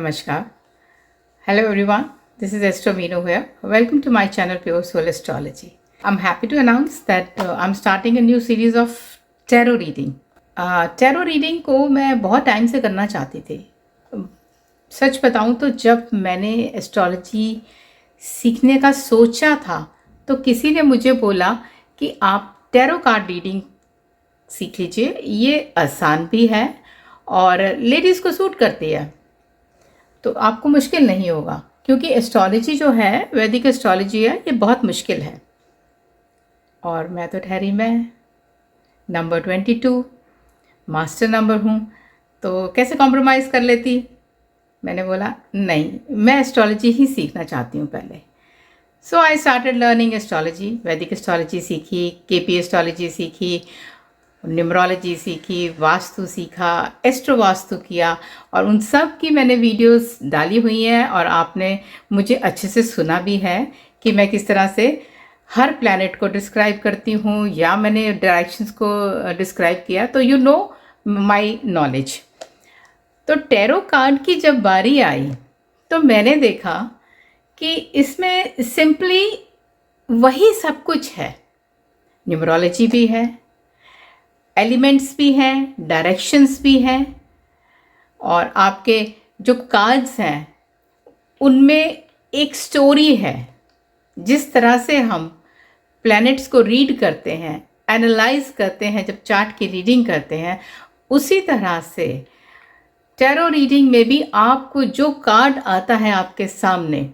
Namaskar. Hello everyone. This is Esther Mino here. Welcome to my channel Pure Soul Astrology. I'm happy to announce that I'm starting a new series of tarot reading. Tarot reading को मैं बहुत time से करना चाहती थी. सच बताऊं तो जब मैंने एस्ट्रोलॉजी सीखने का सोचा था तो किसी ने मुझे बोला कि आप टैरो कार्ड रीडिंग सीख लीजिए, ये आसान भी है और लेडीज़ को सूट करती है, तो आपको मुश्किल नहीं होगा. क्योंकि एस्ट्रोलॉजी जो है, वैदिक एस्ट्रोलॉजी है, ये बहुत मुश्किल है. और मैं तो ठहरी मैं नंबर 22 मास्टर नंबर हूँ, तो कैसे कॉम्प्रोमाइज़ कर लेती. मैंने बोला नहीं, मैं एस्ट्रोलॉजी ही सीखना चाहती हूँ पहले. सो आई स्टार्टेड लर्निंग एस्ट्रोलॉजी. वैदिक एस्ट्रोलॉजी सीखी, केपी एस्ट्रोलॉजी सीखी, न्यूमरोलॉजी सीखी, वास्तु सीखा, एस्ट्रो वास्तु किया, और उन सब की मैंने वीडियोस डाली हुई हैं और आपने मुझे अच्छे से सुना भी है कि मैं किस तरह से हर प्लैनेट को डिस्क्राइब करती हूँ या मैंने डायरेक्शंस को डिस्क्राइब किया, तो यू नो माय नॉलेज. तो टैरो कार्ड की जब बारी आई तो मैंने देखा कि इसमें सिंपली वही सब कुछ है. न्यूमरोलॉजी भी है, एलिमेंट्स भी हैं, डायरेक्शंस भी हैं, और आपके जो कार्ड्स हैं उनमें एक स्टोरी है. जिस तरह से हम प्लैनेट्स को रीड करते हैं, एनालाइज करते हैं, जब चार्ट की रीडिंग करते हैं, उसी तरह से टैरो रीडिंग में भी आपको जो कार्ड आता है आपके सामने,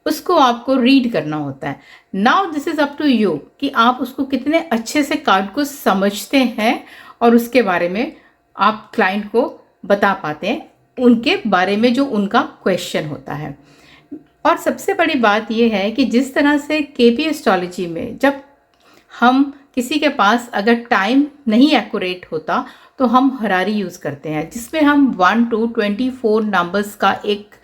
उसको आपको रीड करना होता है. Now this is up to you कि आप उसको कितने अच्छे से कार्ड को समझते हैं और उसके बारे में आप क्लाइंट को बता पाते हैं, उनके बारे में जो उनका क्वेश्चन होता है. और सबसे बड़ी बात यह है कि जिस तरह से केपी एस्ट्रोलॉजी में जब हम किसी के पास अगर टाइम नहीं एक्यूरेट होता तो हम हरारी यूज़ करते हैं, जिसमें हम 1 to 24 नंबर्स का एक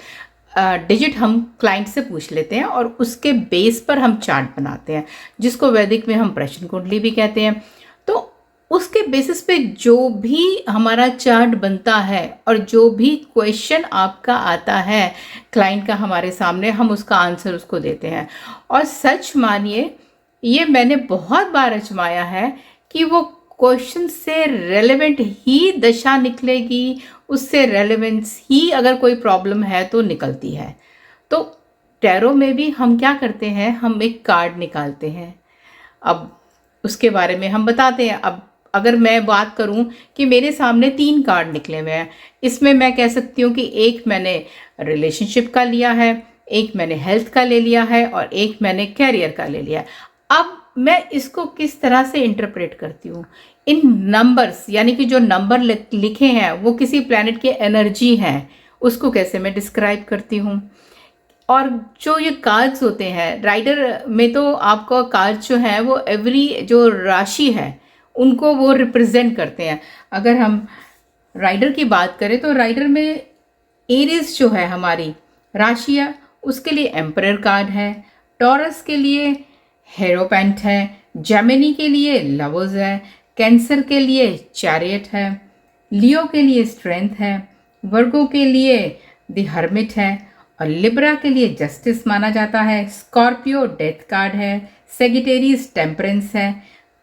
डिजिट हम क्लाइंट से पूछ लेते हैं और उसके बेस पर हम चार्ट बनाते हैं, जिसको वैदिक में हम प्रश्न कुंडली भी कहते हैं. तो उसके बेसिस पे जो भी हमारा चार्ट बनता है और जो भी क्वेश्चन आपका आता है क्लाइंट का हमारे सामने, हम उसका आंसर उसको देते हैं. और सच मानिए, ये मैंने बहुत बार आजमाया है कि वो क्वेश्चन से रेलेवेंट ही दशा निकलेगी, उससे रेलेवेंस ही अगर कोई प्रॉब्लम है तो निकलती है. तो टैरो में भी हम क्या करते हैं, हम एक कार्ड निकालते हैं, अब उसके बारे में हम बताते हैं. अब अगर मैं बात करूं कि मेरे सामने 3 कार्ड निकले हुए हैं, इसमें मैं कह सकती हूँ कि एक मैंने रिलेशनशिप का लिया है, एक मैंने हेल्थ का ले लिया है और एक मैंने कैरियर का ले लिया है. अब मैं इसको किस तरह से इंटरप्रेट करती हूँ, इन नंबर्स यानी कि जो नंबर लिखे हैं वो किसी प्लैनेट की एनर्जी हैं, उसको कैसे मैं डिस्क्राइब करती हूँ. और जो ये कार्ड्स होते हैं राइडर में, तो आपका कार्ड जो है वो एवरी जो राशि है उनको वो रिप्रेजेंट करते हैं. अगर हम राइडर की बात करें तो राइडर में एरीज जो है हमारी राशि है, उसके लिए एम्परर कार्ड है, टॉरस के लिए हेरोपेंट है, जेमिनी के लिए लवर्स है, कैंसर के लिए चैरियट है, लियो के लिए स्ट्रेंथ है, वर्गो के लिए द हर्मिट है और लिब्रा के लिए जस्टिस माना जाता है, स्कॉर्पियो डेथ कार्ड है, सेगिटेरियस टेम्परेंस है,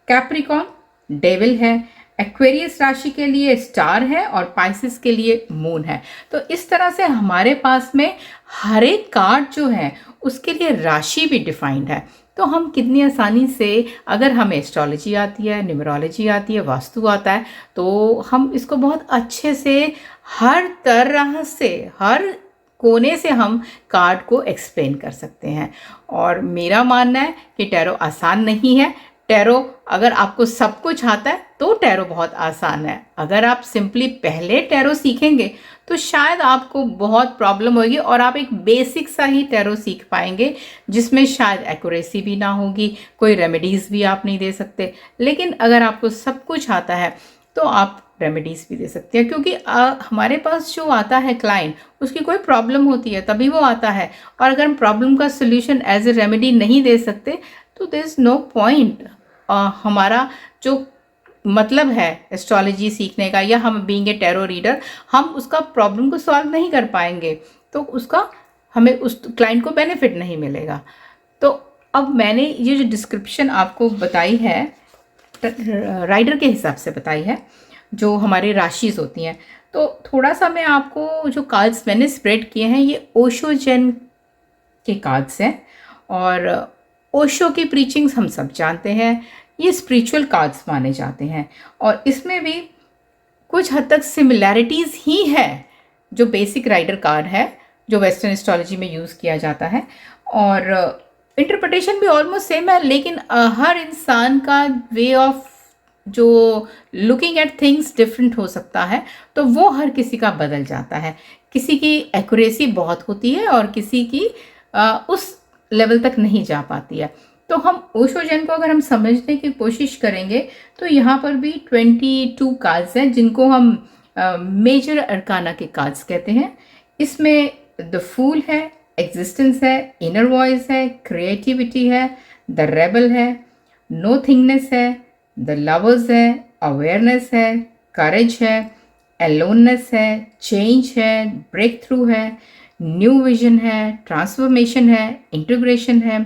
कैप्रिकॉन डेविल है, एक्वेरियस राशि के लिए स्टार है और पाइसिस के लिए मून है. तो इस तरह से हमारे पास में हर एक कार्ड जो है उसके लिए राशि भी डिफाइंड है. तो हम कितनी आसानी से, अगर हमें एस्ट्रोलॉजी आती है, न्यूमरोलॉजी आती है, वास्तु आता है, तो हम इसको बहुत अच्छे से हर तरह से, हर कोने से हम कार्ड को एक्सप्लेन कर सकते हैं. और मेरा मानना है कि टैरो आसान नहीं है. टैरो अगर आपको सब कुछ आता है तो टैरो बहुत आसान है. अगर आप सिंपली पहले टैरो सीखेंगे तो शायद आपको बहुत प्रॉब्लम होगी और आप एक बेसिक सा ही टैरो सीख पाएंगे, जिसमें शायद एक्यूरेसी भी ना होगी, कोई रेमेडीज़ भी आप नहीं दे सकते. लेकिन अगर आपको सब कुछ आता है तो आप रेमेडीज़ भी दे सकते हैं. क्योंकि हमारे पास जो आता है क्लाइंट, उसकी कोई प्रॉब्लम होती है तभी वो आता है, और अगर हम प्रॉब्लम का सोल्यूशन एज ए रेमेडी नहीं दे सकते तो देयर इज़ नो पॉइंट. हमारा जो मतलब है एस्ट्रोलॉजी सीखने का या हम बीइंग ए टैरो रीडर, हम उसका प्रॉब्लम को सॉल्व नहीं कर पाएंगे. तो उसका हमें उस क्लाइंट को बेनिफिट नहीं मिलेगा। तो अब मैंने ये जो डिस्क्रिप्शन आपको बताई है, राइडर के हिसाब से बताई है, जो हमारी राशिज़ होती हैं, तो थोड़ा सा मैं आपको जो कार्ड्स मैंने स्प्रेड किए हैं ये ओशो जेन के कार्ड्स हैं। और ओशो की प्रीचिंग्स हम सब जानते हैं, ये स्पिरिचुअल कार्ड्स माने जाते हैं और इसमें भी कुछ हद तक सिमिलैरिटीज़ ही है जो बेसिक राइडर कार्ड है जो वेस्टर्न एस्ट्रोलॉजी में यूज़ किया जाता है, और इंटरप्रिटेशन भी ऑलमोस्ट सेम है, लेकिन हर इंसान का वे ऑफ जो लुकिंग एट थिंग्स डिफरेंट हो सकता है, तो वो हर किसी का बदल जाता है। किसी की एक्यूरेसी बहुत होती है और किसी की उस लेवल तक नहीं जा पाती है। तो हम ओशो जेन को अगर हम समझने की कोशिश करेंगे तो यहाँ पर भी 22 कार्ड्स हैं जिनको हम मेजर अरकाना के कार्ड्स कहते हैं। इसमें द फूल है, एग्जिस्टेंस है, इनर वॉइस है, क्रिएटिविटी है, द रेबल है, नो थिंगनेस है, द लवर्स है, अवेयरनेस है, करेज है, एलोननेस है, चेंज है, ब्रेक थ्रू है, न्यू विजन है, ट्रांसफॉर्मेशन है, इंटीग्रेशन है,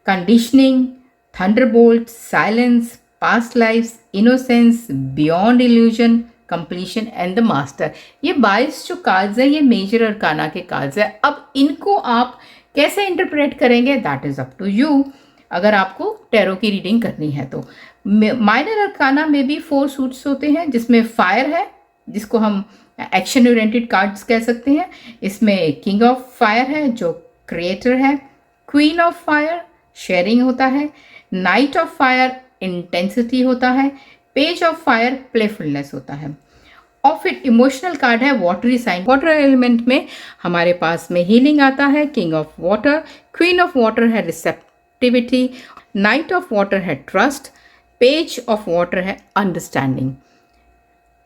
conditioning, thunderbolt, silence, past lifes, innocence, beyond illusion, completion and the master. ये 22 जो कार्ड्स हैं ये मेजर अरकाना के कार्ड्स हैं। अब इनको आप कैसे इंटरप्रेट करेंगे, that is up to you. अगर आपको टैरो की रीडिंग करनी है तो माइनर अरकाना में भी 4 सूट्स होते हैं, जिसमें फायर है, जिसको हम एक्शन ओरिएंटेड कार्ड्स कह सकते हैं। इसमें किंग ऑफ फायर है जो क्रिएटर है, क्वीन ऑफ फायर शेयरिंग होता है, नाइट ऑफ फायर इंटेंसिटी होता है, पेज ऑफ फायर प्लेफुलनेस होता है। और फिर इमोशनल कार्ड है वाटरी साइन। वाटर एलिमेंट में हमारे पास में हीलिंग आता है, king of water, queen of water है रिसेप्टिविटी, नाइट ऑफ वाटर है ट्रस्ट, पेज ऑफ वाटर है अंडरस्टैंडिंग।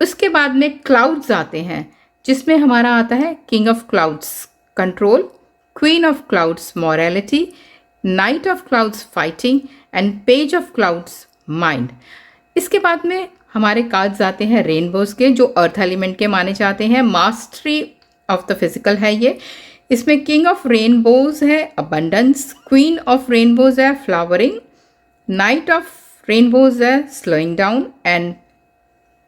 उसके बाद में क्लाउड्स आते हैं जिसमें हमारा आता है king of clouds control, queen of clouds morality, night of clouds fighting and page of clouds mind. इसके बाद में हमारे कार्ड्स आते हैं रेनबोज के, जो अर्थ एलिमेंट के माने जाते हैं। मास्टरी ऑफ द फिजिकल है ये। इसमें किंग ऑफ रेनबोज है अबंडेंस, क्वीन ऑफ रेनबोज है फ्लावरिंग, नाइट ऑफ रेनबोज है slowing down and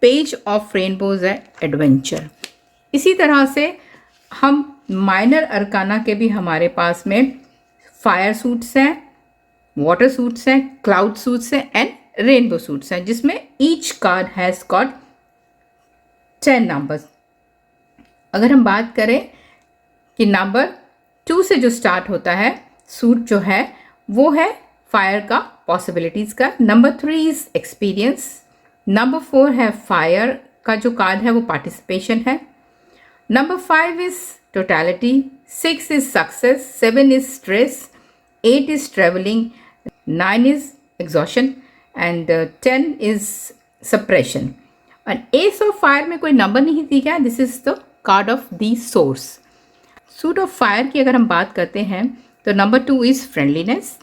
page of rainbows है एडवेंचर। इसी तरह से हम माइनर अरकाना के भी हमारे पास में फायर सूट्स हैं, वाटर सूट्स हैं, क्लाउड सूट्स हैं एंड रेनबो सूट्स हैं, जिसमें each card has got 10 numbers. अगर हम बात करें कि नंबर 2 से जो स्टार्ट होता है सूट जो है वो है फायर का, पॉसिबिलिटीज़ का। Number 3 is experience. नंबर 4 है फायर का जो कार्ड है वो पार्टिसिपेशन है। Number 5 is totality, 6 is success, 7 is stress, 8 is travelling, 9 is exhaustion and 10 is suppression. और एस ऑफ फायर में कोई नंबर नहीं दी गया, this is the card of the source. Suit of fire की अगर हम बात करते हैं तो number 2 is friendliness,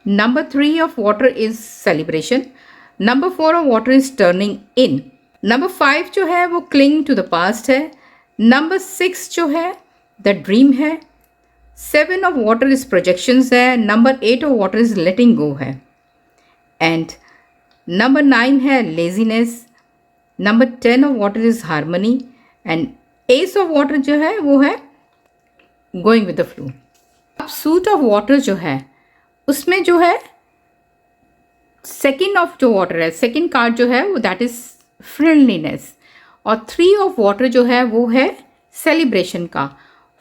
number 3 of water is celebration, number 4 of water is turning in, number 5 जो है वो क्लिंग टू द पास्ट है, नंबर 6 जो है द ड्रीम है, 7 ऑफ वाटर इज़ प्रोजेक्शंस है, नंबर 8 ऑफ वाटर इज़ लेटिंग गो है एंड नंबर 9 है laziness, number 10 of water is harmony and S of water जो है वो है गोइंग विद द फ्लो। अब सूट ऑफ वाटर जो है उसमें जो है सेकेंड ऑफ जो वाटर है, सेकेंड कार्ड जो है वो दैट इज़ फ्रेंडलीनेस, और 3 ऑफ वाटर जो है वो है सेलिब्रेशन का,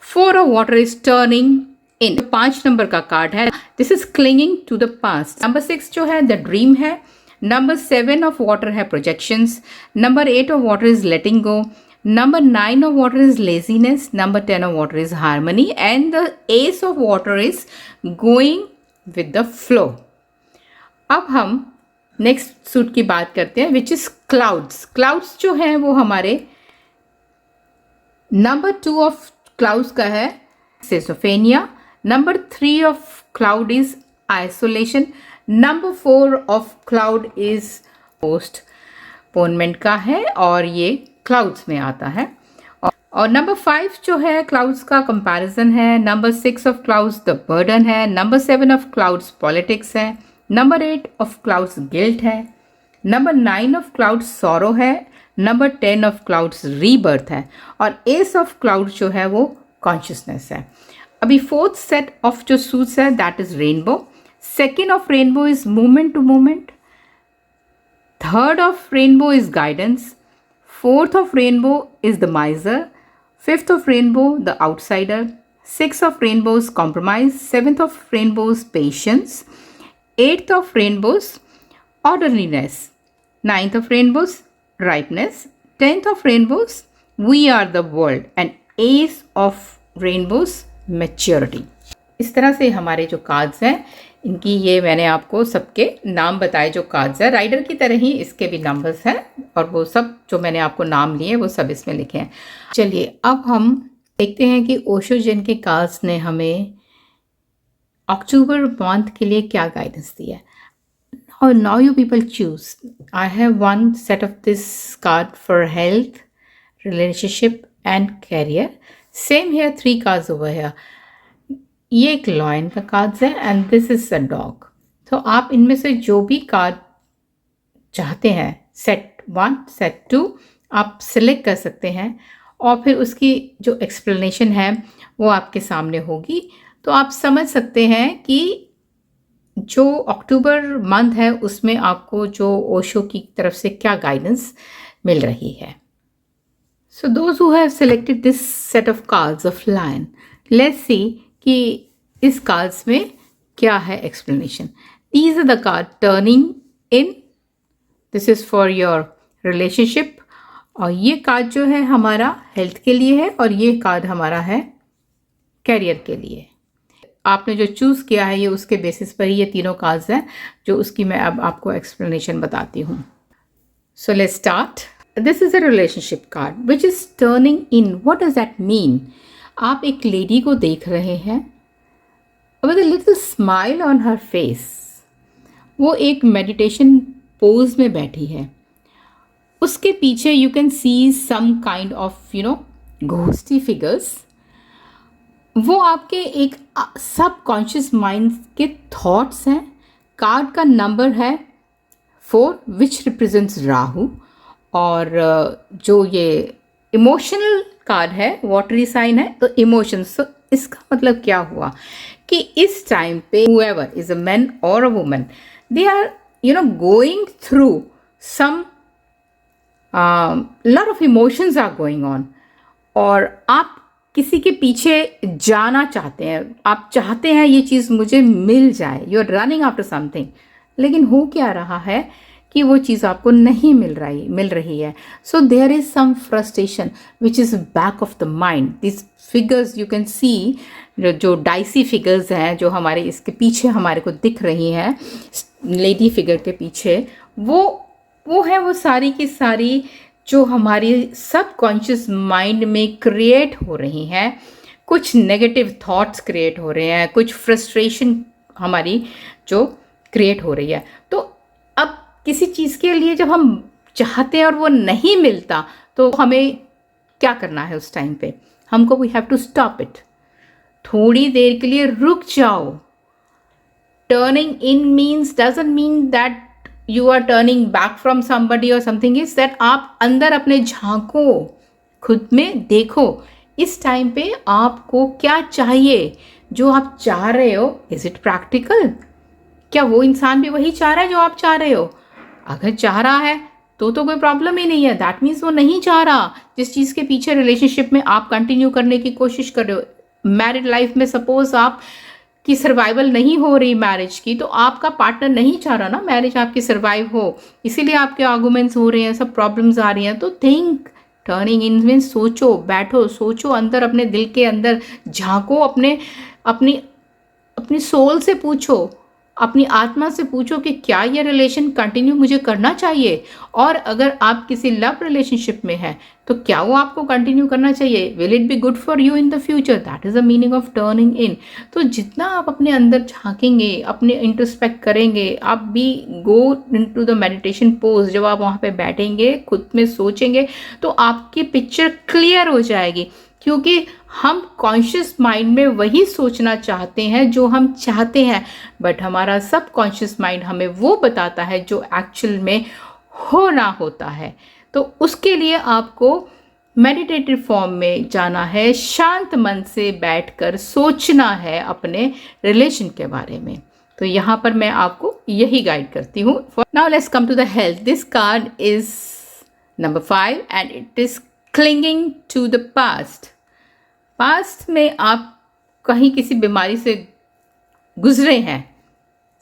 4 of water is turning in, 5 number का कार्ड है, this is clinging to the past. Number 6 जो है द ड्रीम है, नंबर 7 ऑफ वाटर है projections, number 8 of water is letting go, number 9 of water is laziness, number 10 of water is harmony and the ace of water is going with the flow. अब हम next suit की बात करते हैं which is clouds. Clouds जो हैं वो हमारे नंबर 2 ऑफ क्लाउड्स का है सिसोफेनिया, number 3 of cloud is isolation, number 4 of cloud is postponement का है और ये क्लाउड्स में आता है। और और नंबर 5 जो है क्लाउड्स का कंपैरिजन है, number 6 of clouds the burden है, नंबर 7 ऑफ क्लाउड्स पॉलिटिक्स है, नंबर 8 ऑफ क्लाउड्स गिल्ट है, नंबर 9 ऑफ क्लाउड्स सॉरो है, नंबर 10 ऑफ क्लाउड्स रीबर्थ है, और एस ऑफ क्लाउड जो है वो कॉन्शियसनेस है। अभी फोर्थ सेट ऑफ जो सूट्स है that is rainbow, second of rainbow is movement to movement, third of rainbow is guidance, fourth of rainbow is the miser, fifth of rainbow the outsider, sixth of rainbows compromise, seventh of rainbows patience, eighth of rainbows orderliness, ninth of rainbows ripeness, 10th of rainbows we are the world, and ace of rainbows maturity. इस तरह से हमारे जो cards हैं इनकी ये मैंने आपको सबके नाम बताए जो कार्ड्स हैं, राइडर की तरह ही इसके भी नंबर्स हैं और वो सब जो मैंने आपको नाम लिए वो सब इसमें लिखे हैं। चलिए अब हम देखते हैं कि ओशो जिन के कार्ड्स ने हमें अक्टूबर मंथ के लिए क्या गाइडेंस दिया है। और now you people choose, I have one set of this card for health, relationship and career. Same here 3 cards over here. ये एक लॉयन का कार्ड्स है and this is a dog. तो आप इनमें से जो भी कार्ड चाहते हैं सेट 1 सेट 2 आप सिलेक्ट कर सकते हैं और फिर उसकी जो एक्सप्लेनेशन है वो आपके सामने होगी। तो आप समझ सकते हैं कि जो अक्टूबर मंथ है उसमें आपको जो ओशो की तरफ से क्या गाइडेंस मिल रही है। So those who have selected this set of cards of lion, let's see कि इस कार्ड्स में क्या है explanation. These are the card turning in, this is for your relationship, और ये कार्ड जो है हमारा हेल्थ के लिए है और ये कार्ड हमारा है कैरियर के लिए। आपने जो चूज़ किया है ये उसके बेसिस पर ही ये तीनों कार्ड्स हैं जो उसकी मैं अब आपको एक्सप्लेनेशन बताती हूँ। So let's start. This is a relationship card which is turning in. What does that mean? आप एक लेडी को देख रहे हैं with a little smile on her face. वो एक मेडिटेशन पोज में बैठी है। उसके पीछे you can see some kind of घोस्टी फिगर्स। वो आपके एक सबकॉन्शियस माइंड के थॉट्स हैं। कार्ड का नंबर है 4 विच रिप्रेजेंट्स राहु, और जो ये इमोशनल कार्ड है वाटरी साइन है तो इमोशंस। तो इसका मतलब क्या हुआ कि इस टाइम पे whoever is a man or a woman, they are going through some lot of emotions are going on, और आप किसी के पीछे जाना चाहते हैं, आप चाहते हैं ये चीज़ मुझे मिल जाए, you are running after something, लेकिन हो क्या रहा है कि वो चीज़ आपको नहीं मिल रही है। So there is some frustration which is back of the mind. This figures you can see, जो डाइसी फिगर्स हैं जो हमारे इसके पीछे हमारे को दिख रही हैं लेडी फिगर के पीछे, वो है वो सारी की सारी जो हमारी सबकॉन्शियस माइंड में क्रिएट हो रही हैं। कुछ नेगेटिव थॉट्स क्रिएट हो रहे हैं, कुछ फ्रस्ट्रेशन हमारी जो क्रिएट हो रही है। तो अब किसी चीज़ के लिए जब हम चाहते हैं और वो नहीं मिलता तो हमें क्या करना है उस टाइम पे? हमको we have to stop it. थोड़ी देर के लिए रुक जाओ। Turning in means doesn't mean that you are turning back from somebody और समथिंग, इज दैट आप अंदर अपने झांको, खुद में देखो इस टाइम पे आपको क्या चाहिए, जो आप चाह रहे हो। Is it practical? क्या वो इंसान भी वही चाह रहा है जो आप चाह रहे हो? अगर चाह रहा है तो कोई प्रॉब्लम ही नहीं है। दैट मीन्स वो नहीं चाह रहा जिस चीज़ के पीछे रिलेशनशिप में आप कंटिन्यू करने की कोशिश कर रहे हो। मैरिड लाइफ में सपोज आप की सर्वाइवल नहीं हो रही मैरिज की, तो आपका पार्टनर नहीं चाह रहा ना मैरिज आपकी सर्वाइव हो, इसीलिए आपके आर्गूमेंट्स हो रहे हैं, सब प्रॉब्लम्स आ रही हैं। तो थिंक, टर्निंग इन मीन्स सोचो, बैठो, सोचो, अंदर अपने दिल के अंदर झांको, अपनी सोल से पूछो अपनी आत्मा से पूछो कि क्या ये रिलेशन कंटिन्यू मुझे करना चाहिए, और अगर आप किसी लव रिलेशनशिप में हैं तो क्या वो आपको कंटिन्यू करना चाहिए, will it be good for you in the future, that is the meaning of turning इन। तो जितना आप अपने अंदर झांकेंगे, अपने इंट्रोस्पेक्ट करेंगे, आप भी go into the meditation pose, जब आप वहाँ पे बैठेंगे खुद में सोचेंगे तो आपकी पिक्चर क्लियर हो जाएगी, क्योंकि हम कॉन्शियस माइंड में वही सोचना चाहते हैं जो हम चाहते हैं, बट हमारा सब कॉन्शियस माइंड हमें वो बताता है जो एक्चुअल में होना होता है। तो उसके लिए आपको मेडिटेटिव फॉर्म में जाना है, शांत मन से बैठकर सोचना है अपने रिलेशन के बारे में। तो यहाँ पर मैं आपको यही गाइड करती हूँ। Now let's come to the health. This card is number 5 and it is clinging to the past. Past में आप कहीं किसी बीमारी से गुजरे हैं।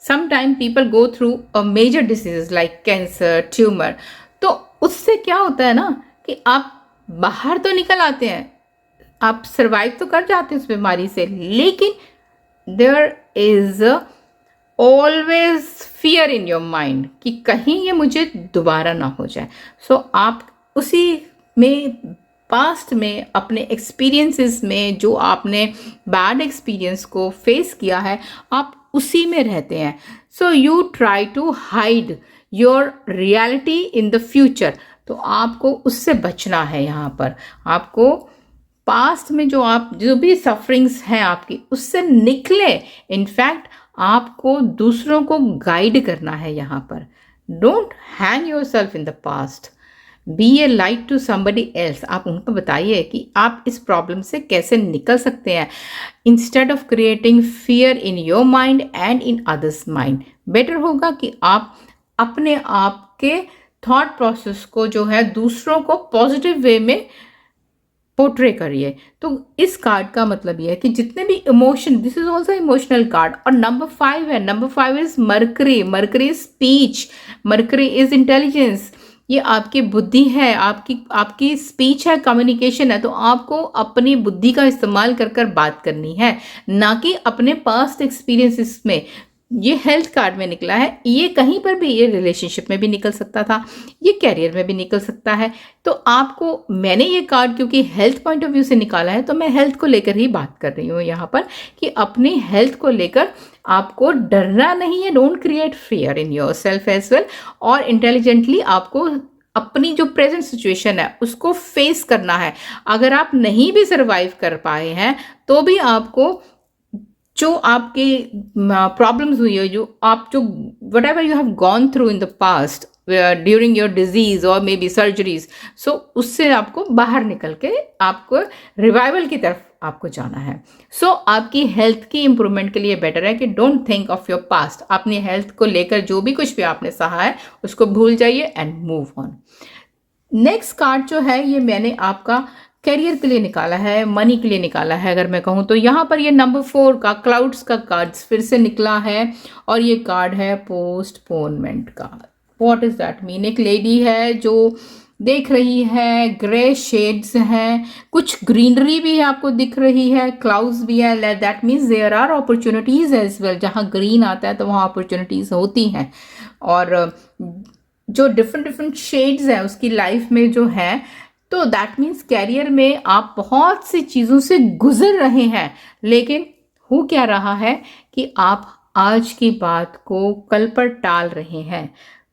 Sometime people go through a major disease like cancer, tumour. तो उससे क्या होता है ना कि आप बाहर तो निकल आते हैं, आप सर्वाइव तो कर जाते हैं उस बीमारी से, लेकिन there is always fear in your mind कि कहीं ये मुझे दोबारा ना हो जाए। सो आप उसी में पास्ट में अपने एक्सपीरियंसेस में जो आपने बैड एक्सपीरियंस को फेस किया है, आप उसी में रहते हैं। So you try to hide your reality in the future. तो आपको उससे बचना है। यहाँ पर आपको पास्ट में जो भी सफरिंग्स हैं आपकी, उससे निकले। इनफैक्ट आपको दूसरों को गाइड करना है यहाँ पर। Don't hang yourself in the past, be a light to somebody else. आप उनको बताइए कि आप इस प्रॉब्लम से कैसे निकल सकते हैं, instead of creating fear in your mind and in others mind. Better होगा कि आप अपने आप के थॉट प्रोसेस को जो है दूसरों को पॉजिटिव वे में पोर्ट्रे करिए। तो इस कार्ड का मतलब ये है कि जितने भी emotion, this is also emotional card. और नंबर 5 है, number 5 is mercury. Mercury is speech, mercury is intelligence. ये आपकी बुद्धि है, आपकी स्पीच है, कम्युनिकेशन है। तो आपको अपनी बुद्धि का इस्तेमाल कर कर बात करनी है, ना कि अपने पास्ट एक्सपीरियंसेस में। ये हेल्थ कार्ड में निकला है, ये कहीं पर भी, ये रिलेशनशिप में भी निकल सकता था, ये कैरियर में भी निकल सकता है। तो आपको, मैंने ये कार्ड क्योंकि हेल्थ पॉइंट ऑफ व्यू से निकाला है, तो मैं हेल्थ को लेकर ही बात कर रही हूँ यहाँ पर, कि अपनी हेल्थ को लेकर आपको डरना नहीं है। Don't create fear in yourself as well. और इंटेलिजेंटली आपको अपनी जो प्रेजेंट सिचुएशन है उसको फेस करना है। अगर आप नहीं भी सर्वाइव कर पाए हैं तो भी आपको जो आपके प्रॉब्लम्स हुई है, जो what ever you have gone through in the past during your disease और मे बी सर्जरीज, सो उससे आपको बाहर निकल के आपको रिवाइवल की तरफ आपको जाना है। सो आपकी हेल्थ की इंप्रूवमेंट के लिए बेटर है कि don't think of your past. अपनी हेल्थ को लेकर जो भी कुछ भी आपने सहा है उसको भूल जाइए and move on. Next card जो है ये मैंने आपका करियर के लिए निकाला है, मनी के लिए निकाला है अगर मैं कहूँ तो। यहाँ पर ये नंबर 4 का क्लाउड्स का कार्ड फिर से निकला है, और ये कार्ड है पोस्टपोनमेंट का। What is that mean? एक लेडी है जो देख रही है, ग्रे शेड्स हैं, कुछ ग्रीनरी भी है आपको दिख रही है, क्लाउड्स भी है। That means there are opportunities as well. जहाँ ग्रीन आता है तो वहाँ अपॉर्चुनिटीज होती हैं। और जो डिफरेंट शेड्स हैं उसकी लाइफ में जो है, तो दैट मीन्स कैरियर में आप बहुत सी चीज़ों से गुजर रहे हैं, लेकिन हो क्या रहा है कि आप आज की बात को कल पर टाल रहे हैं।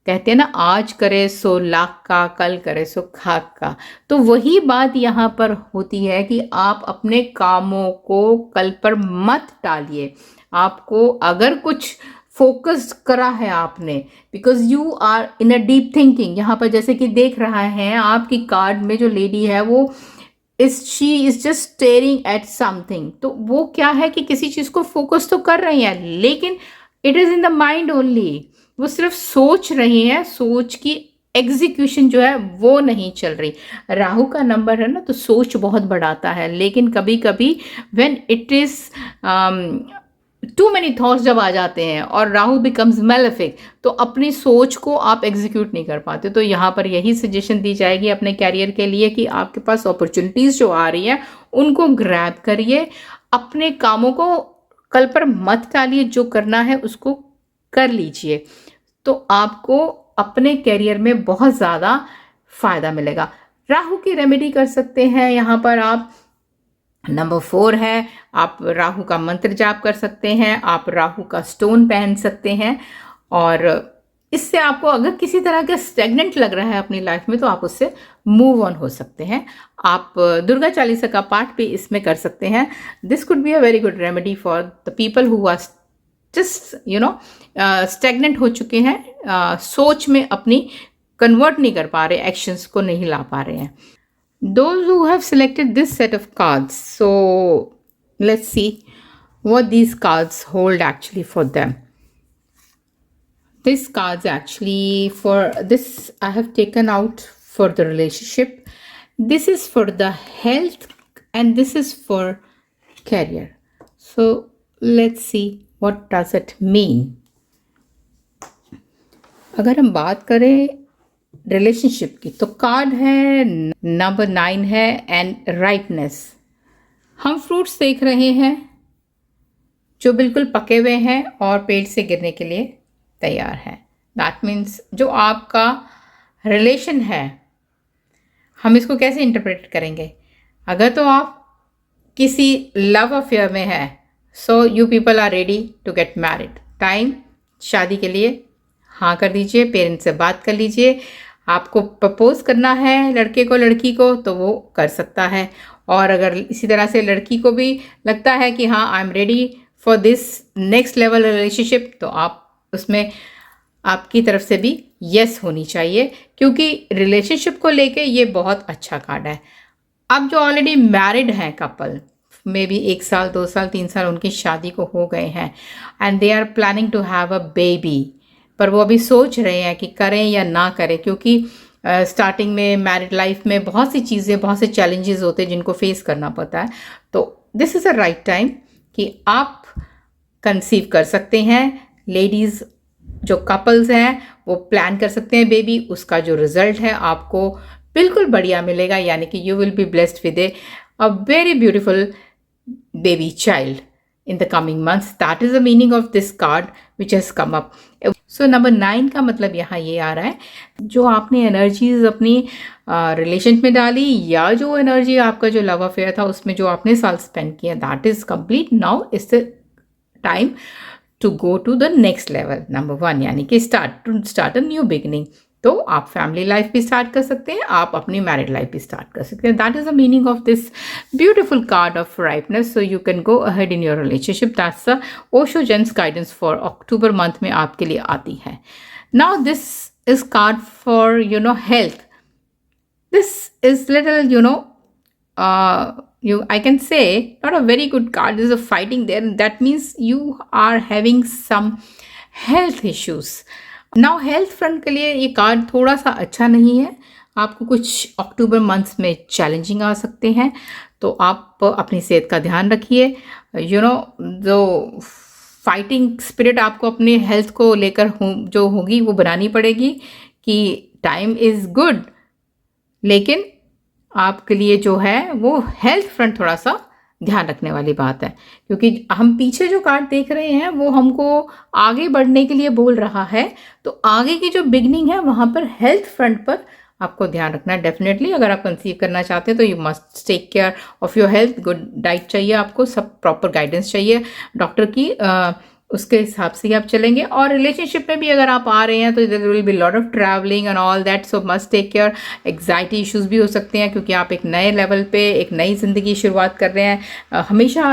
कहते हैं ना, आज करे सो लाख का, कल करे सो खाक का। तो वही बात यहाँ पर होती है कि आप अपने कामों को कल पर मत टालिए। आपको अगर कुछ फोकस करा है आपने, because you are in a deep thinking. यहाँ पर जैसे कि देख रहा है आपकी कार्ड में जो लेडी है वो she is just staring at something. तो वो क्या है कि किसी चीज़ को फोकस तो कर रही है, लेकिन it is in the mind only. वो सिर्फ सोच रही है, सोच की एग्जीक्यूशन जो है वो नहीं चल रही। राहु का नंबर है ना, तो सोच बहुत बढ़ाता है, लेकिन कभी कभी when it is too many thoughts जब आ जाते हैं और राहु बिकम्स मैलेफिक, तो अपनी सोच को आप एग्जीक्यूट नहीं कर पाते। तो यहाँ पर यही सजेशन दी जाएगी अपने कैरियर के लिए कि आपके पास अपॉर्चुनिटीज़ जो आ रही हैं उनको ग्रैब करिए, अपने कामों को कल पर मत टालिए, जो करना है उसको कर लीजिए तो आपको अपने करियर में बहुत ज़्यादा फ़ायदा मिलेगा। राहु की रेमेडी कर सकते हैं यहाँ पर आप। नंबर 4 है, आप राहु का मंत्र जाप कर सकते हैं, आप राहु का स्टोन पहन सकते हैं और इससे आपको अगर किसी तरह का स्टेगनेंट लग रहा है अपनी लाइफ में तो आप उससे मूव ऑन हो सकते हैं। आप दुर्गा चालीसा का पाठ भी इसमें कर सकते हैं। This could be a very good remedy for the people who are just stagnant हो चुके हैं, सोच में अपनी कन्वर्ट नहीं कर पा रहे, एक्शंस को नहीं ला पा रहे हैं। Those who have selected this set of cards, so let's see what these cards hold actually for them. These cards actually for this I have taken out for the relationship. This is for the health and this is for career. So let's see what does it mean. अगर हम बात करें relationship की तो card है number 9 है and राइपनेस। हम fruits देख रहे हैं जो बिल्कुल पके हुए हैं और पेड़ से गिरने के लिए तैयार है। दैट मीन्स जो आपका रिलेशन है, हम इसको कैसे इंटरप्रेट करेंगे? अगर तो आप किसी लव अफेयर में है, so you people are ready to get married. Time शादी के लिए हाँ कर दीजिए, पेरेंट्स से बात कर लीजिए। आपको प्रपोज करना है लड़के को लड़की को तो वो कर सकता है, और अगर इसी तरह से लड़की को भी लगता है कि हाँ I am ready for this next level relationship तो आप उसमें आपकी तरफ से भी यस होनी चाहिए, क्योंकि रिलेशनशिप को लेके ये बहुत अच्छा कार्ड है। अब जो ऑलरेडी मैरिड हैं कपल, मे बी 1 साल 2 साल 3 साल उनकी शादी को हो गए हैं and they are planning to have a baby, पर वो अभी सोच रहे हैं कि करें या ना करें, क्योंकि स्टार्टिंग में मैरिड लाइफ में बहुत सी चीज़ें, बहुत से चैलेंजेस होते हैं जिनको फेस करना पड़ता है। तो this is a right time कि आप कंसीव कर सकते हैं। लेडीज़ जो कपल्स हैं वो प्लान कर सकते हैं बेबी, उसका जो रिजल्ट है आपको बिल्कुल बढ़िया मिलेगा, यानी कि you will be blessed with a very beautiful baby child in the coming months. That is the meaning of this card which has come up. So number 9 का मतलब यहाँ ये आ रहा है, जो आपने एनर्जीज अपनी रिलेशन में डाली या जो एनर्जी आपका जो लव अफेयर था उसमें जो आपने साल स्पेंड किया, that is complete. Now is the time to go to the next level. Number 1 यानी कि स्टार्ट अ न्यू बिगिनिंग। तो आप फैमिली लाइफ भी स्टार्ट कर सकते हैं, आप अपनी मैरिड लाइफ भी स्टार्ट कर सकते हैं। That is the meaning of this beautiful card of ripeness. So you can go ahead in your relationship. That's the Osho Zen's guidance for October month में आपके लिए आती है। Now this is card for health. This is little I can say not a very good card. This is a fighting there. That means you are having some health issues. Now health front के लिए ये card थोड़ा सा अच्छा नहीं है। आपको कुछ अक्टूबर मंथ्स में चैलेंजिंग आ सकते हैं, तो आप अपनी सेहत का ध्यान रखिए। जो फाइटिंग स्पिरिट आपको अपने हेल्थ को लेकर जो होगी वो बनानी पड़ेगी कि टाइम इज़ गुड, लेकिन आपके लिए जो है वो हेल्थ फ्रंट थोड़ा सा ध्यान रखने वाली बात है, क्योंकि हम पीछे जो कार्ड देख रहे हैं वो हमको आगे बढ़ने के लिए बोल रहा है। तो आगे की जो बिगनिंग है वहाँ पर हेल्थ फ्रंट पर आपको ध्यान रखना है डेफिनेटली। अगर आप कंसीव करना चाहते हैं तो you must take care of your health. Good diet चाहिए आपको, सब प्रॉपर गाइडेंस चाहिए डॉक्टर की, उसके हिसाब से ही आप चलेंगे। और रिलेशनशिप में भी अगर आप आ रहे हैं तो there will be lot of travelling and all that, so must take care. Anxiety issues भी हो सकते हैं क्योंकि आप एक नए लेवल पे एक नई ज़िंदगी की शुरुआत कर रहे हैं। हमेशा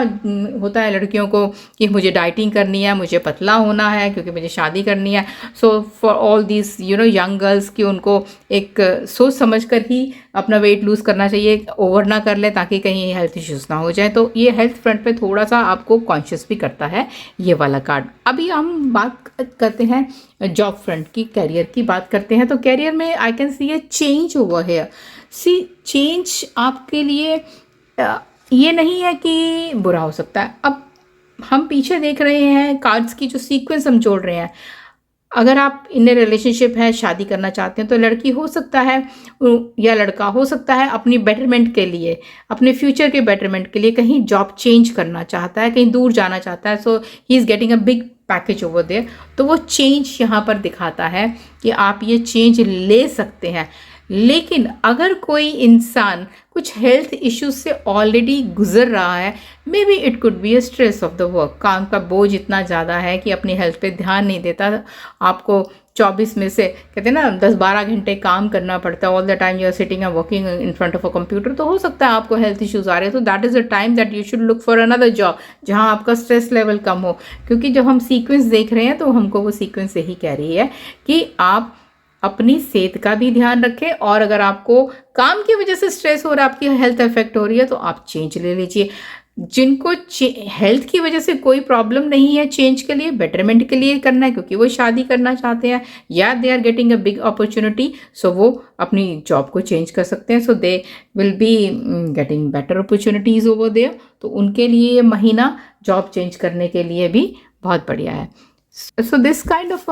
होता है लड़कियों को कि मुझे डाइटिंग करनी है, मुझे पतला होना है क्योंकि मुझे शादी करनी है। So for all this young girls की उनको एक सोच समझ कर ही अपना वेट लूज़ करना चाहिए, ओवर ना कर ले ताकि कहीं हेल्थ इश्यूज़ ना हो जाए। तो ये हेल्थ फ्रंट पे थोड़ा सा आपको कॉन्शियस भी करता है ये वाला कार्ड। अभी हम बात करते हैं जॉब फ्रंट की, करियर की बात करते हैं। तो करियर में I can see a change over here. See change आपके लिए ये नहीं है कि बुरा हो सकता है। अब हम पीछे देख रहे हैं कार्ड्स की जो सीक्वेंस हम जोड़ रहे हैं। अगर आप इन रिलेशनशिप है, शादी करना चाहते हैं, तो लड़की हो सकता है या लड़का हो सकता है अपनी बेटरमेंट के लिए, अपने फ्यूचर के बेटरमेंट के लिए कहीं जॉब चेंज करना चाहता है, कहीं दूर जाना चाहता है। So he is getting a big package over there, तो वो चेंज यहाँ पर दिखाता है कि आप ये चेंज ले सकते हैं। लेकिन अगर कोई इंसान कुछ हेल्थ इश्यूज से ऑलरेडी गुजर रहा है, may be it could be a stress of the work, काम का बोझ इतना ज़्यादा है कि अपनी हेल्थ पे ध्यान नहीं देता, आपको 24 में से कहते हैं ना 10-12 घंटे काम करना पड़ता है, all the time you are sitting and working in front of a computer, तो हो सकता है आपको हेल्थ इश्यूज आ रहे हैं। तो that is a time that you should look for another job जहाँ आपका स्ट्रेस लेवल कम हो। क्योंकि जब हम सीक्वेंस देख रहे हैं तो हमको वो सीक्वेंस यही कह रही है कि आप अपनी सेहत का भी ध्यान रखें, और अगर आपको काम की वजह से स्ट्रेस हो रहा है, आपकी हेल्थ इफेक्ट हो रही है, तो आप चेंज ले लीजिए। जिनको हेल्थ की वजह से कोई प्रॉब्लम नहीं है, चेंज के लिए, बेटरमेंट के लिए करना है क्योंकि वो शादी करना चाहते हैं या they are getting a big opportunity, so वो अपनी जॉब को चेंज कर सकते हैं, so they will be getting better opportunities over there. तो उनके लिए ये महीना जॉब चेंज करने के लिए भी बहुत बढ़िया है। So this kind of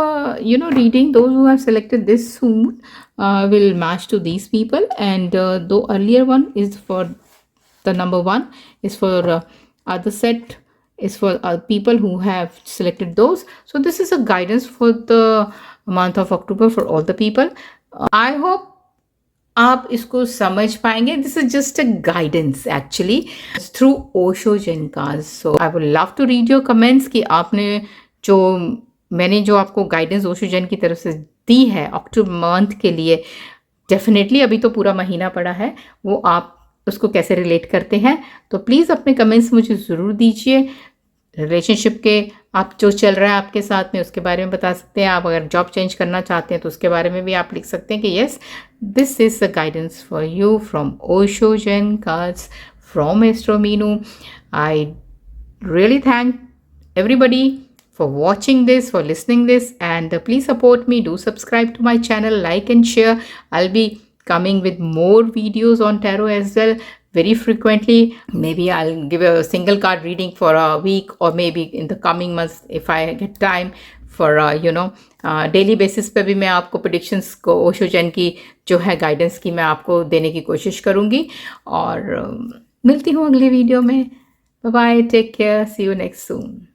reading, those who have selected this soon will match to these people, and the earlier one is for the number 1 is for other set is for people who have selected those. So this is a guidance for the month of October for all the people. I hope आप इसको समझ पाएंगे। This is just a guidance actually through Osho Zen cards. So I would love to read your comments कि आपने मैंने जो आपको guidance Osho Jain की तरफ से दी है अक्टूबर मंथ के लिए, डेफिनेटली अभी तो पूरा महीना पड़ा है, वो आप उसको कैसे रिलेट करते हैं, तो प्लीज़ अपने कमेंट्स मुझे ज़रूर दीजिए। रिलेशनशिप के आप जो चल रहा है आपके साथ में उसके बारे में बता सकते हैं। आप अगर जॉब चेंज करना चाहते हैं तो उसके बारे में भी आप लिख सकते हैं कि yes, this is the guidance for you from Osho Jain cards from astro Meenu. I really thank everybody for watching this, for listening this, and please support me. Do subscribe to my channel, like and share. I'll be coming with more videos on tarot as well very frequently. Maybe I'll give a single card reading for a week, or maybe in the coming months if I get time for daily basis पे भी मैं आपको predictions को ओशो जैन की जो है guidance की मैं आपको देने की कोशिश करूँगी। और मिलती हूँ अगले वीडियो में। Bye bye, take care, see you next soon.